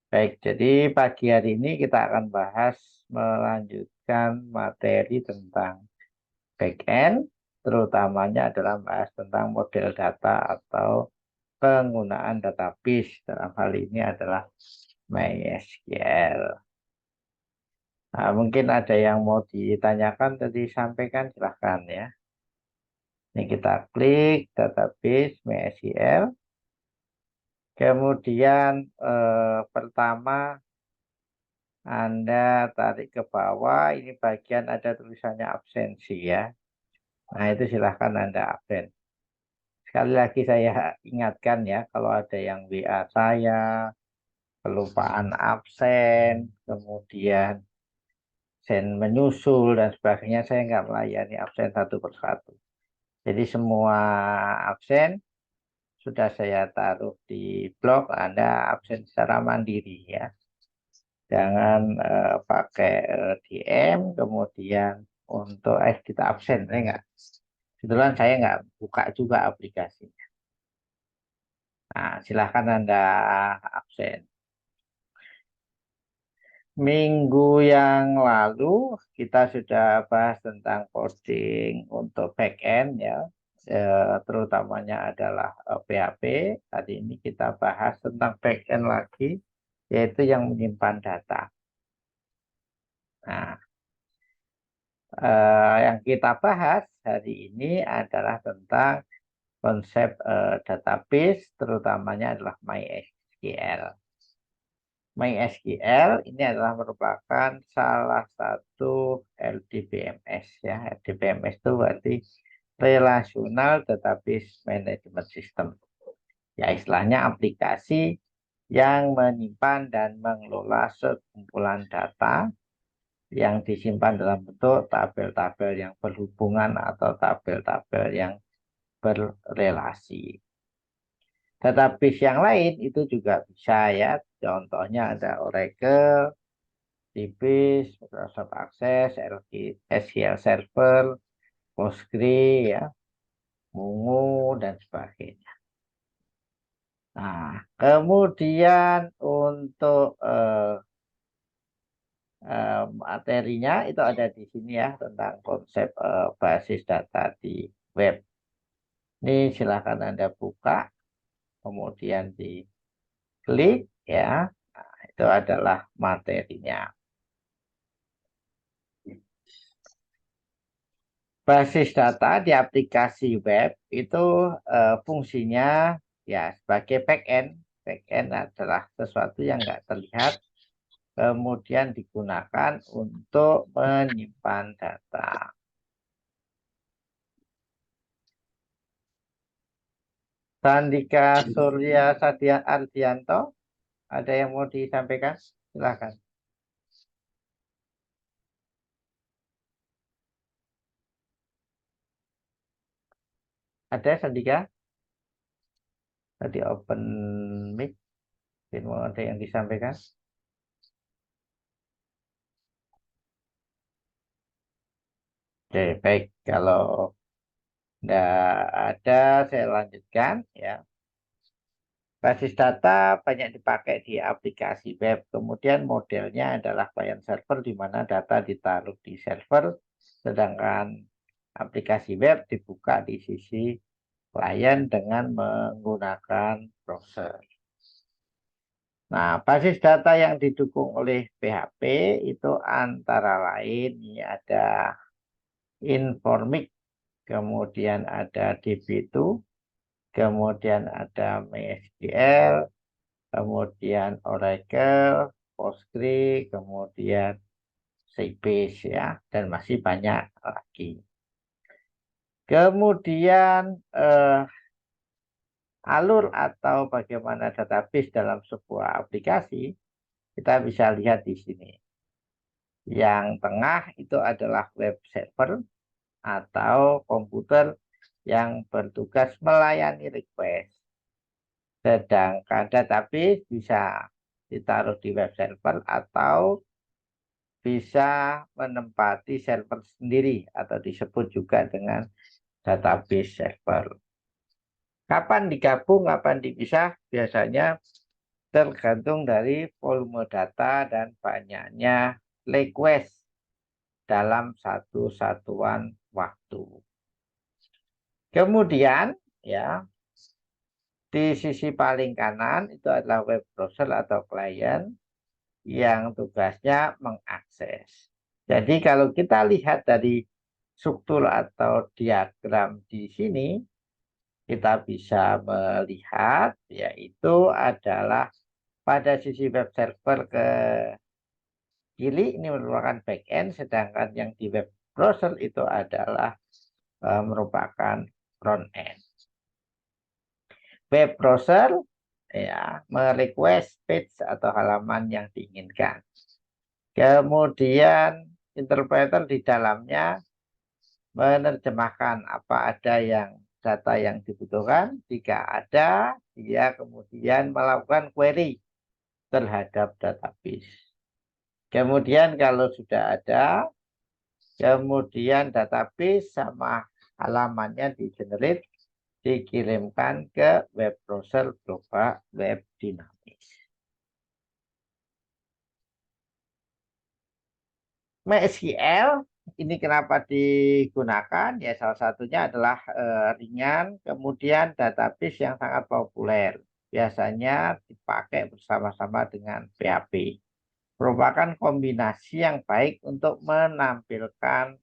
Baik, jadi pagi hari ini kita akan bahas melanjutkan materi tentang backend, terutamanya adalah bahas tentang model data atau penggunaan database. Dalam hal ini adalah MySQL. Nah, mungkin ada yang mau ditanyakan tadi sampaikan, silahkan ya. Ini kita klik database MySQL. Kemudian pertama Anda tarik ke bawah, ini bagian ada tulisannya absensi ya. Nah itu silahkan Anda absen. Sekali lagi saya ingatkan ya, kalau ada yang WA saya, kelupaan absen, kemudian menyusul dan sebagainya, saya nggak melayani absen satu persatu. Jadi semua absen sudah saya taruh di blog, Anda absen secara mandiri ya. Jangan pakai DM, kemudian untuk kita absen, saya nggak. Kebetulan saya nggak buka juga aplikasinya. Nah, silahkan Anda absen. Minggu yang lalu kita sudah bahas tentang coding untuk backend ya, terutamanya adalah PHP. Hari ini kita bahas tentang backend lagi, yaitu yang menyimpan data. Nah, yang kita bahas hari ini adalah tentang konsep database, terutamanya adalah MySQL. MySQL ini adalah merupakan salah satu LDBMS ya. LDBMS itu berarti Relational Database Management System. Ya istilahnya aplikasi yang menyimpan dan mengelola sekumpulan data yang disimpan dalam bentuk tabel-tabel yang berhubungan atau tabel-tabel yang berrelasi. Database yang lain itu juga bisa ya. Contohnya ada Oracle, DBase, Microsoft Access, SQL Server, Postgre, ya, Mongo, dan sebagainya. Nah, kemudian untuk materinya itu ada di sini ya tentang konsep basis data di web. Ini silakan Anda buka, kemudian diklik ya. Nah, itu adalah materinya. Basis data di aplikasi web itu fungsinya ya sebagai backend. Backend adalah sesuatu yang nggak terlihat, kemudian digunakan untuk menyimpan data. Sandika Surya Satya Ardianto, ada yang mau disampaikan? Silakan. Ada Sandika? Tadi open mic, mau ada yang disampaikan? Oke, baik. Kalau tidak ada, saya lanjutkan ya. Basis data banyak dipakai di aplikasi web. Kemudian modelnya adalah client server di mana data ditaruh di server, sedangkan aplikasi web dibuka di sisi klien dengan menggunakan browser. Nah, basis data yang didukung oleh PHP itu antara lain ini ada Informix, kemudian ada DB2, kemudian ada MySQL, kemudian Oracle, Postgre, kemudian Sybase ya, dan masih banyak lagi. Kemudian alur atau bagaimana database dalam sebuah aplikasi, kita bisa lihat di sini. Yang tengah itu adalah web server atau komputer yang bertugas melayani request. Sedangkan database bisa ditaruh di web server atau bisa menempati server sendiri atau disebut juga dengan database server. Kapan digabung, kapan dipisah? Biasanya tergantung dari volume data dan banyaknya request dalam satu satuan waktu. Kemudian ya, di sisi paling kanan itu adalah web browser atau klien yang tugasnya mengakses. Jadi kalau kita lihat dari struktur atau diagram di sini, kita bisa melihat yaitu adalah pada sisi web server ke kiri ini merupakan backend, sedangkan yang di web browser itu adalah merupakan front end. Web browser ya merequest page atau halaman yang diinginkan. Kemudian interpreter di dalamnya menerjemahkan apa ada yang data yang dibutuhkan. Jika ada, dia kemudian melakukan query terhadap database. Kemudian kalau sudah ada, kemudian database sama halamannya di-generate, dikirimkan ke web browser berupa web dinamis. MySQL ini kenapa digunakan? Ya salah satunya adalah ringan, kemudian database yang sangat populer. Biasanya dipakai bersama-sama dengan PHP. Merupakan kombinasi yang baik untuk menampilkan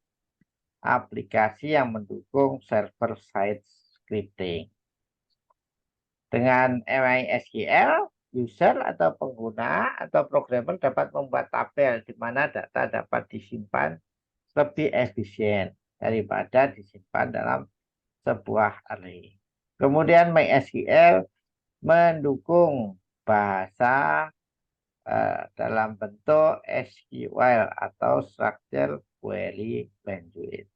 aplikasi yang mendukung server-side scripting. Dengan MySQL, user atau pengguna atau programmer dapat membuat tabel di mana data dapat disimpan lebih efisien daripada disimpan dalam sebuah array. Kemudian MySQL mendukung bahasa dalam bentuk SQL atau Structured Query Language.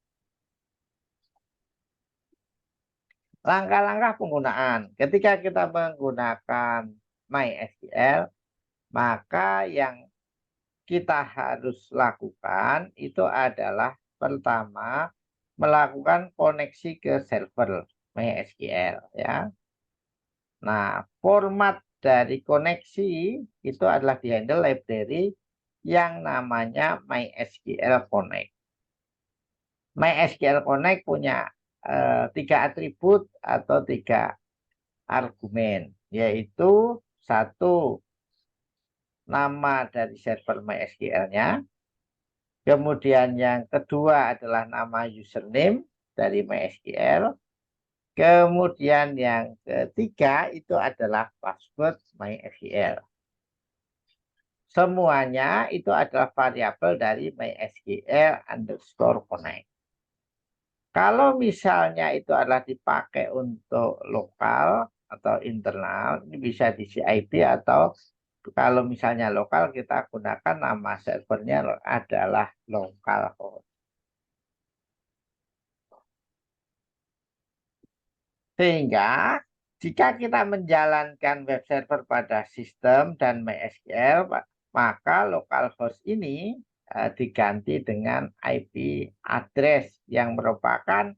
Langkah-langkah penggunaan. Ketika kita menggunakan MySQL, maka yang kita harus lakukan itu adalah pertama melakukan koneksi ke server MySQL ya. Nah, format dari koneksi itu adalah dihandle library yang namanya MySQL Connect. MySQL Connect punya 3 atribut atau 3 argumen, yaitu satu nama dari server MySQL-nya, kemudian yang kedua adalah nama username dari MySQL, kemudian yang ketiga itu adalah password MySQL. Semuanya itu adalah variabel dari MySQL_connect. Kalau misalnya itu adalah dipakai untuk lokal atau internal, ini bisa di IP atau kalau misalnya lokal kita gunakan nama servernya adalah localhost. Sehingga jika kita menjalankan web server pada sistem dan MySQL, maka localhost ini diganti dengan IP address yang merupakan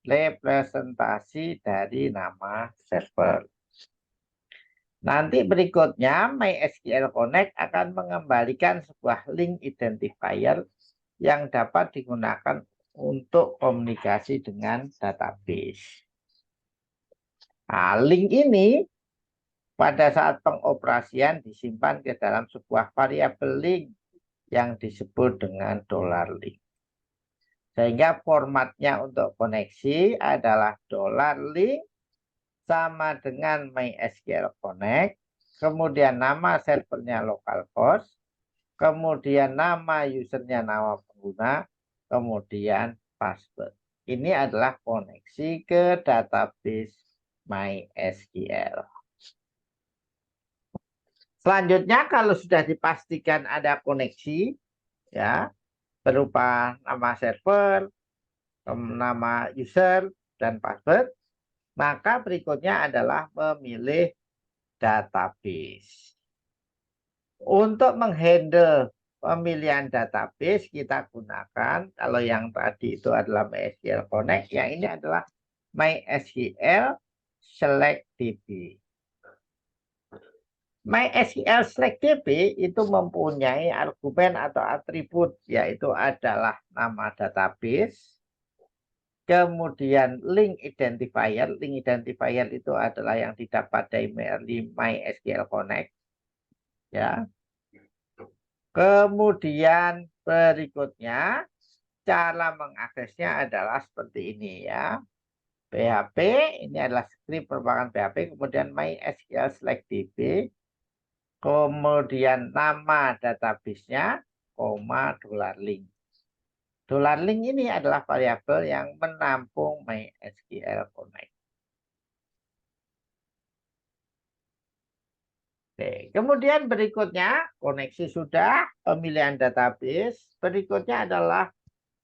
representasi dari nama server. Nanti berikutnya MySQL Connect akan mengembalikan sebuah link identifier yang dapat digunakan untuk komunikasi dengan database. Nah, link ini pada saat pengoperasian disimpan ke dalam sebuah variabel link yang disebut dengan $link. Sehingga formatnya untuk koneksi adalah $link sama dengan MySQL Connect, kemudian nama servernya localhost, kemudian nama usernya nama pengguna, kemudian password. Ini adalah koneksi ke database MySQL. Selanjutnya kalau sudah dipastikan ada koneksi, ya berupa nama server, nama user, dan password, maka berikutnya adalah memilih database. Untuk menghandle pemilihan database kita gunakan, kalau yang tadi itu adalah MySQL Connect, yang ini adalah MySQL Select DB. MySQL Select DB itu mempunyai argumen atau atribut, yaitu adalah nama database, kemudian link identifier. Link identifier itu adalah yang didapat dari MySQL Connect, ya. Kemudian berikutnya cara mengaksesnya adalah seperti ini, ya. PHP ini adalah script merupakan PHP, kemudian MySQL Select DB, kemudian nama database-nya, koma $link. $link ini adalah variabel yang menampung MySQL Connect. Oke, kemudian berikutnya koneksi sudah, pemilihan database. Berikutnya adalah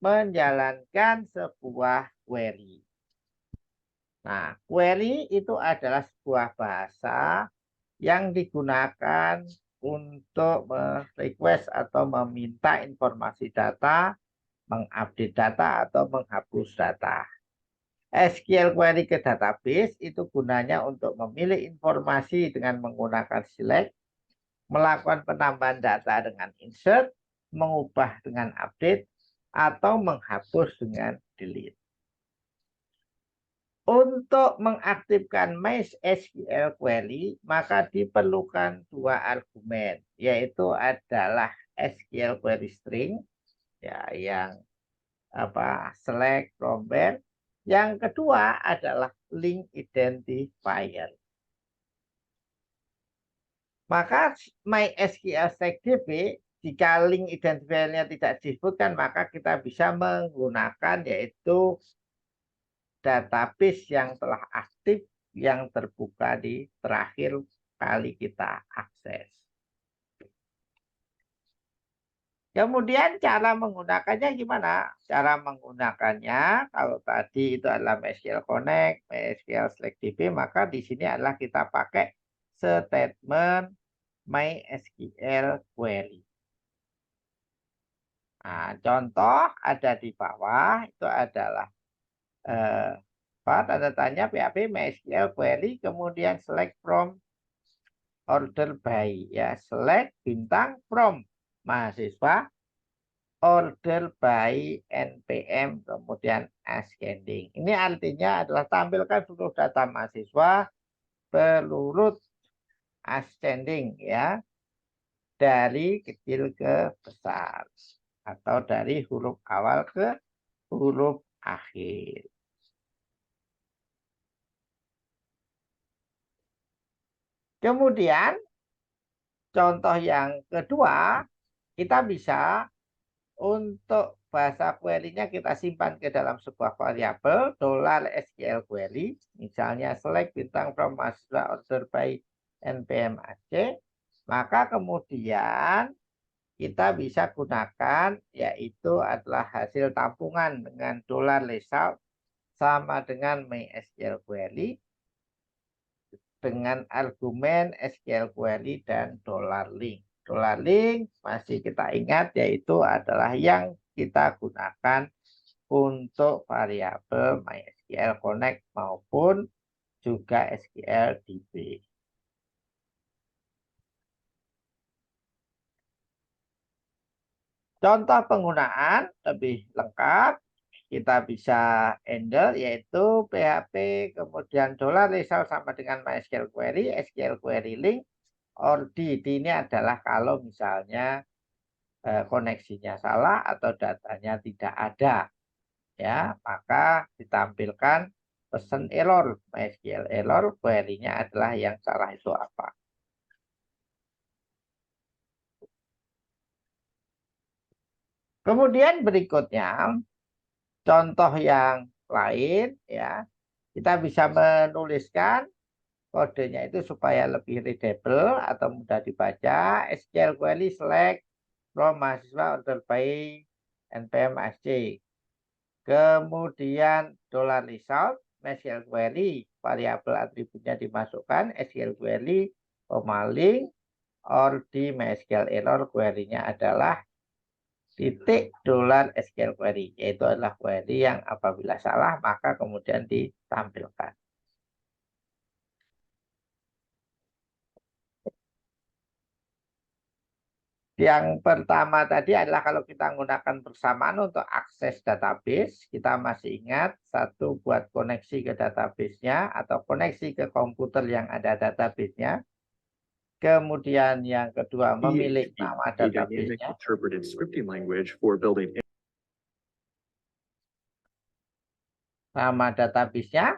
menjalankan sebuah query. Nah, query itu adalah sebuah bahasa yang digunakan untuk merequest atau meminta informasi data, mengupdate data, atau menghapus data. SQL query ke database itu gunanya untuk memilih informasi dengan menggunakan select, melakukan penambahan data dengan insert, mengubah dengan update, atau menghapus dengan delete. Untuk mengaktifkan MySQL query, maka diperlukan dua argumen, yaitu adalah SQL query string, ya, yang select from where. Yang kedua adalah link identifier. Maka MySQL Select DB, jika link identifier-nya tidak disebutkan, maka kita bisa menggunakan yaitu database yang telah aktif yang terbuka di terakhir kali kita akses. Kemudian cara menggunakannya gimana? Cara menggunakannya, kalau tadi itu adalah MySQL Connect, MySQL Select DB, maka di sini adalah kita pakai statement MySQL query. Nah, contoh ada di bawah, itu adalah tanda tanya PHP MySQL query, kemudian select from order by, ya, select bintang from mahasiswa, order by NPM, kemudian ascending. Ini artinya adalah tampilkan seluruh data mahasiswa berurut ascending, ya, dari kecil ke besar atau dari huruf awal ke huruf akhir. Kemudian contoh yang kedua, kita bisa untuk bahasa query-nya kita simpan ke dalam sebuah variabel $SQL query, misalnya select bintang from mahasiswa order by NPM Aceh, maka kemudian kita bisa gunakan yaitu adalah hasil tampungan dengan $result sama dengan MySQL query dengan argumen SQL query dan $link. $link masih kita ingat yaitu adalah yang kita gunakan untuk variabel MySQL Connect maupun juga SQL DB. Contoh penggunaan lebih lengkap kita bisa handle yaitu PHP kemudian $result sama dengan MySQL query, SQL query link, or D ini adalah kalau misalnya koneksinya salah atau datanya tidak ada, ya, maka ditampilkan pesan error, MySQL error, query-nya adalah yang salah itu apa. Kemudian berikutnya contoh yang lain, ya, kita bisa menuliskan kodenya itu supaya lebih readable atau mudah dibaca. SQL query select from mahasiswa order by NPM Aceh. Kemudian $result, SQL query, variabel atributnya dimasukkan, SQL query, link, or di MySQL error query-nya adalah titik $SQL query, yaitu adalah query yang apabila salah maka kemudian ditampilkan. Yang pertama tadi adalah kalau kita menggunakan persamaan untuk akses database, kita masih ingat satu buat koneksi ke database-nya atau koneksi ke komputer yang ada database-nya. Kemudian yang kedua memilih nama database-nya. Nama database-nya.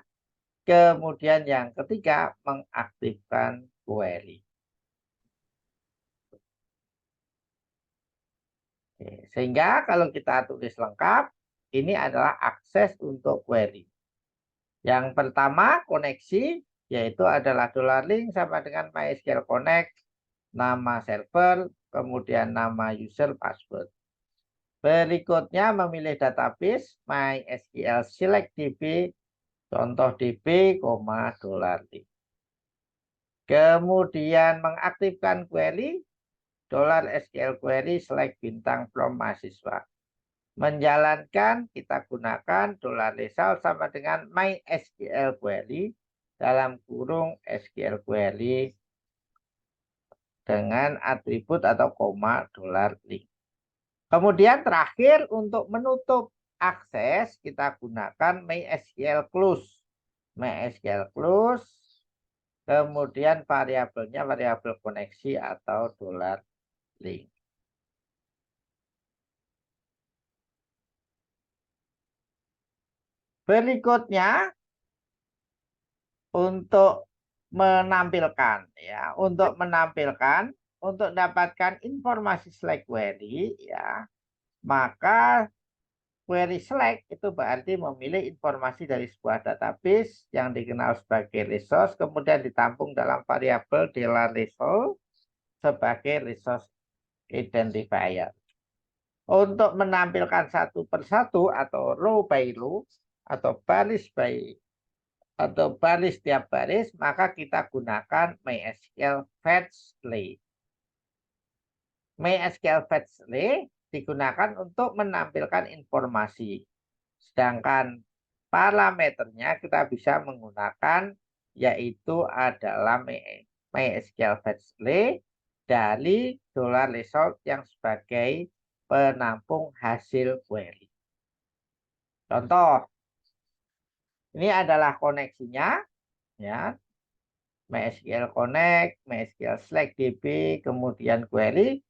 Kemudian yang ketiga mengaktifkan query. Sehingga kalau kita tulis lengkap, ini adalah akses untuk query. Yang pertama koneksi, yaitu adalah $link sama dengan MySQL Connect, nama server, kemudian nama user, password. Berikutnya memilih database, MySQL select DB, contoh DB, $link. Kemudian mengaktifkan query, $SQL query select bintang from mahasiswa. Menjalankan kita gunakan $result sama dengan MySQL query dalam kurung SQL query dengan atribut atau koma $link. Kemudian terakhir untuk menutup akses kita gunakan MySQL close. MySQL close. Kemudian variabelnya variabel koneksi atau $link. Berikutnya untuk menampilkan untuk dapatkan informasi select query ya, maka query select itu berarti memilih informasi dari sebuah database yang dikenal sebagai resource kemudian ditampung dalam variabel $result sebagai resource identifier. Untuk menampilkan satu persatu atau row by row atau baris by atau baris tiap baris, maka kita gunakan MySQL fetch lay. MySQL fetch lay digunakan untuk menampilkan informasi. Sedangkan parameternya kita bisa menggunakan yaitu adalah MySQL fetch lay dari $result yang sebagai penampung hasil query. Contoh, ini adalah koneksinya, ya, MySQL Connect, MySQL select DB, kemudian query.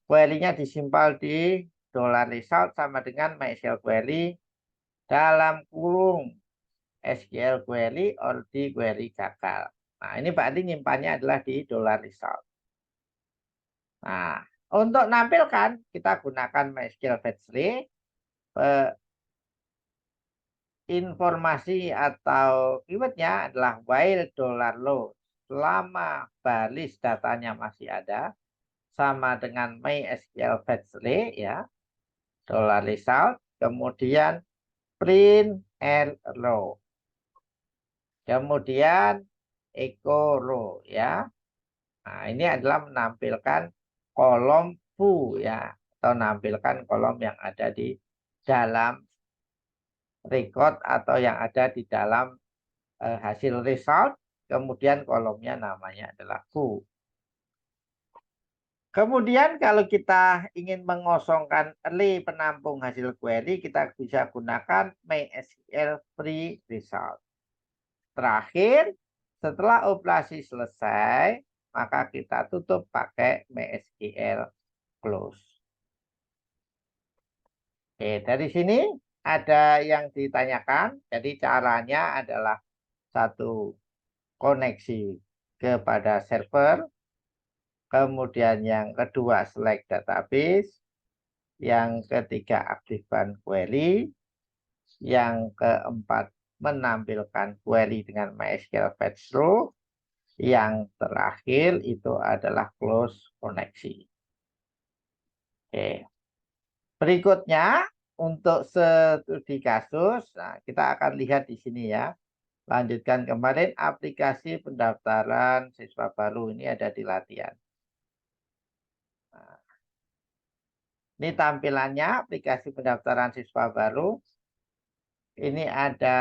Query-nya disimpan di $result sama dengan MySQL query dalam kurung SQL query or di query gagal. Nah, ini berarti nyimpannya adalah di $result. Nah, untuk nampilkan kita gunakan MySQL fetch lay. Informasi atau keywordnya adalah while $load. Selama baris datanya masih ada, sama dengan MySQL fetch lay ya, $result, kemudian print row, kemudian echo row ya. Nah, ini adalah menampilkan kolom foo ya, atau menampilkan kolom yang ada di dalam record atau yang ada di dalam hasil result, kemudian kolomnya namanya adalah foo. Kemudian kalau kita ingin mengosongkan array penampung hasil query, kita bisa gunakan MySQL free result. Terakhir, setelah operasi selesai, maka kita tutup pakai MySQL close. Oke, dari sini ada yang ditanyakan. Jadi caranya adalah satu, koneksi kepada server. Kemudian yang kedua select database. Yang ketiga aktifkan query. Yang keempat menampilkan query dengan MySQL fetch row. Yang terakhir itu adalah close koneksi. Oke. Berikutnya untuk studi kasus, nah kita akan lihat di sini ya. Lanjutkan kemarin aplikasi pendaftaran siswa baru ini ada di latihan. Nah, ini tampilannya aplikasi pendaftaran siswa baru. Ini ada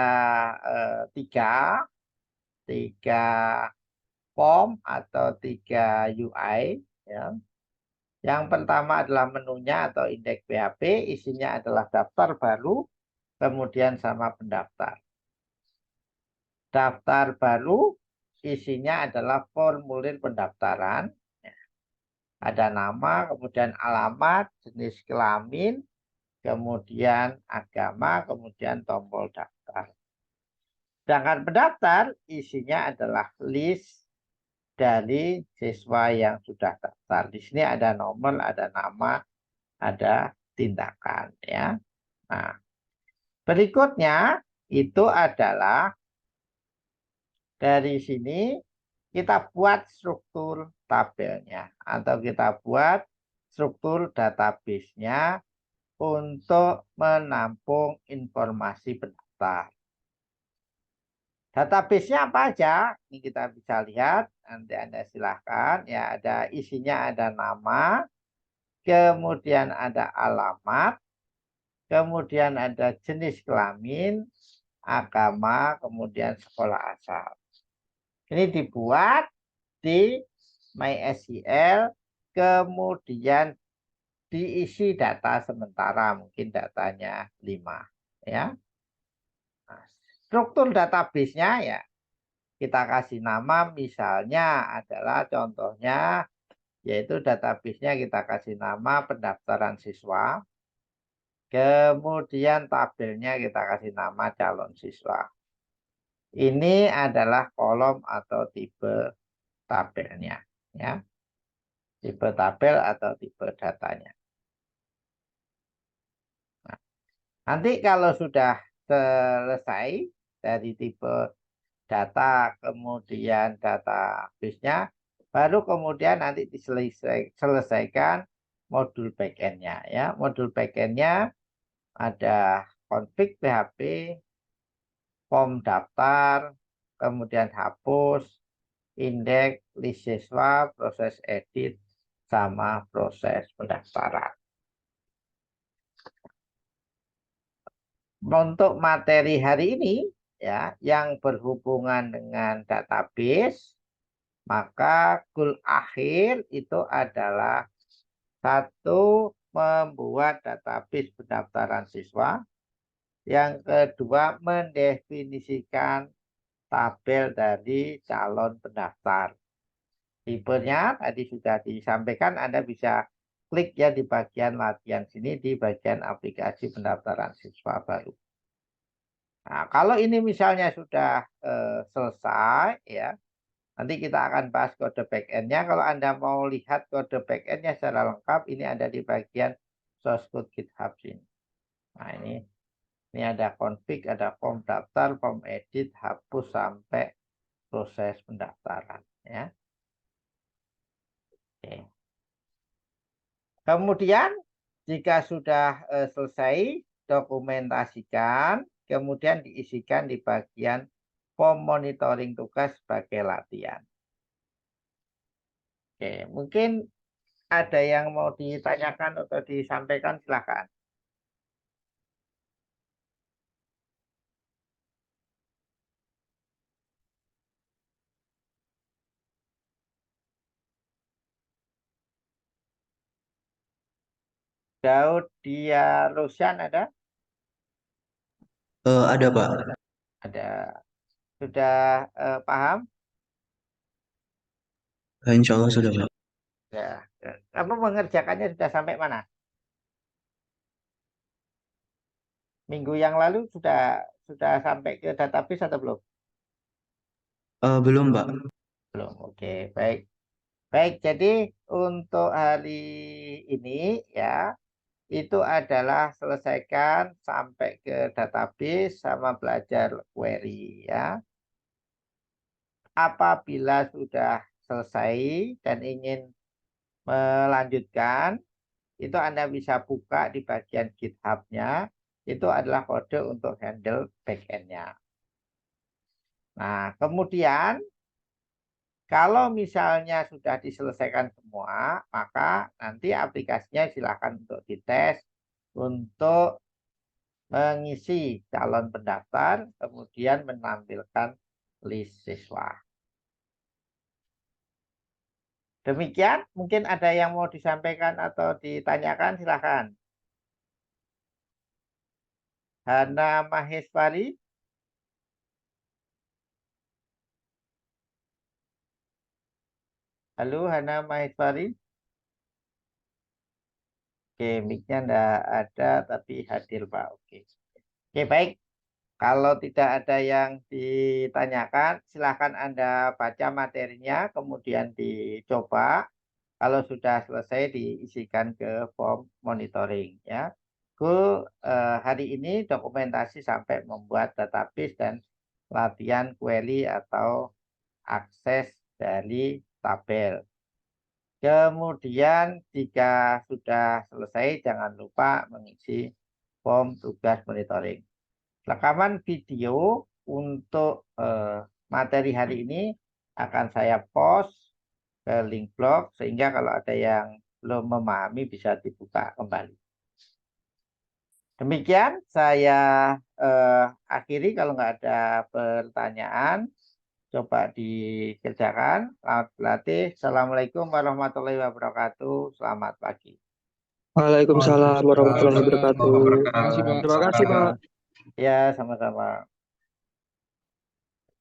tiga form atau 3 UI. Ya. Yang pertama adalah menunya atau indeks PHP, isinya adalah daftar baru, kemudian sama pendaftar. Daftar baru, isinya adalah formulir pendaftaran. Ada nama, kemudian alamat, jenis kelamin, kemudian agama, kemudian tombol daftar. Sedangkan pendaftar, isinya adalah list dari siswa yang sudah daftar. Di sini ada nomor, ada nama, ada tindakan ya. Nah, berikutnya itu adalah dari sini kita buat struktur tabelnya atau kita buat struktur database-nya untuk menampung informasi pendaftar. Database-nya apa aja? Ini kita bisa lihat. Nanti Anda silahkan. Ya, ada isinya ada nama, kemudian ada alamat, kemudian ada jenis kelamin, agama, kemudian sekolah asal. Ini dibuat di MySQL, kemudian diisi data sementara, mungkin datanya 5. Ya. Nah, struktur database-nya ya kita kasih nama, misalnya adalah contohnya yaitu database-nya kita kasih nama pendaftaran siswa, kemudian tabelnya kita kasih nama calon siswa. Ini adalah kolom atau tipe tabelnya, ya. Tipe tabel atau tipe datanya. Nah, nanti kalau sudah selesai dari tipe data, kemudian database-nya, baru kemudian nanti diselesaikan modul backend-nya. Ya. Modul backend-nya ada config PHP, form daftar, kemudian hapus, indeks, list siswa, proses edit, sama proses pendaftaran. Untuk materi hari ini, ya, yang berhubungan dengan database, maka goal akhir itu adalah satu, membuat database pendaftaran siswa. Yang kedua, mendefinisikan tabel dari calon pendaftar. Tipenya tadi sudah disampaikan, Anda bisa klik ya di bagian latihan sini, di bagian aplikasi pendaftaran siswa baru. Nah, kalau ini misalnya sudah selesai, ya, nanti kita akan bahas kode backend-nya. Kalau Anda mau lihat kode backend-nya secara lengkap, ini ada di bagian source code GitHub sini. Nah, ini ada config, ada form daftar, form edit, hapus, sampai proses pendaftaran. Ya. Oke. Kemudian, jika sudah selesai, dokumentasikan, kemudian diisikan di bagian form monitoring tugas sebagai latihan. Oke, mungkin ada yang mau ditanyakan atau disampaikan, silakan. Daud Dia Rusyan ada? Ada Pak. Ada. Sudah paham? Insya Allah sudah Pak. Ya. Kamu mengerjakannya sudah sampai mana? Minggu yang lalu sudah sampai ke database atau belum? Belum Pak. Belum. Oke, baik. Baik, jadi untuk hari ini ya itu adalah selesaikan sampai ke database sama belajar query ya. Apabila sudah selesai dan ingin melanjutkan, itu Anda bisa buka di bagian GitHub-nya. Itu adalah kode untuk handle backend-nya. Nah, kemudian kalau misalnya sudah diselesaikan semua, maka nanti aplikasinya silakan untuk dites untuk mengisi calon pendaftar, kemudian menampilkan list siswa. Demikian, mungkin ada yang mau disampaikan atau ditanyakan, silakan. Hana Maheswari. Halo, Hana Maheswari. Oke, mic-nya enggak ada, tapi hadir, Pak. Oke. Oke, baik. Kalau tidak ada yang ditanyakan, silahkan Anda baca materinya, kemudian dicoba. Kalau sudah selesai, diisikan ke form monitoring. Ya. Hari ini dokumentasi sampai membuat database dan latihan query atau akses dari tabel. Kemudian jika sudah selesai, jangan lupa mengisi form tugas monitoring. Rekaman video untuk materi hari ini akan saya post ke link blog, sehingga kalau ada yang belum memahami bisa dibuka kembali. Demikian saya akhiri, kalau nggak ada pertanyaan, coba dikerjakan. Selamat berlatih. Assalamualaikum warahmatullahi wabarakatuh. Selamat pagi. Waalaikumsalam warahmatullahi wabarakatuh. Terima kasih, Pak. Terima kasih, Pak. Ya, sama-sama.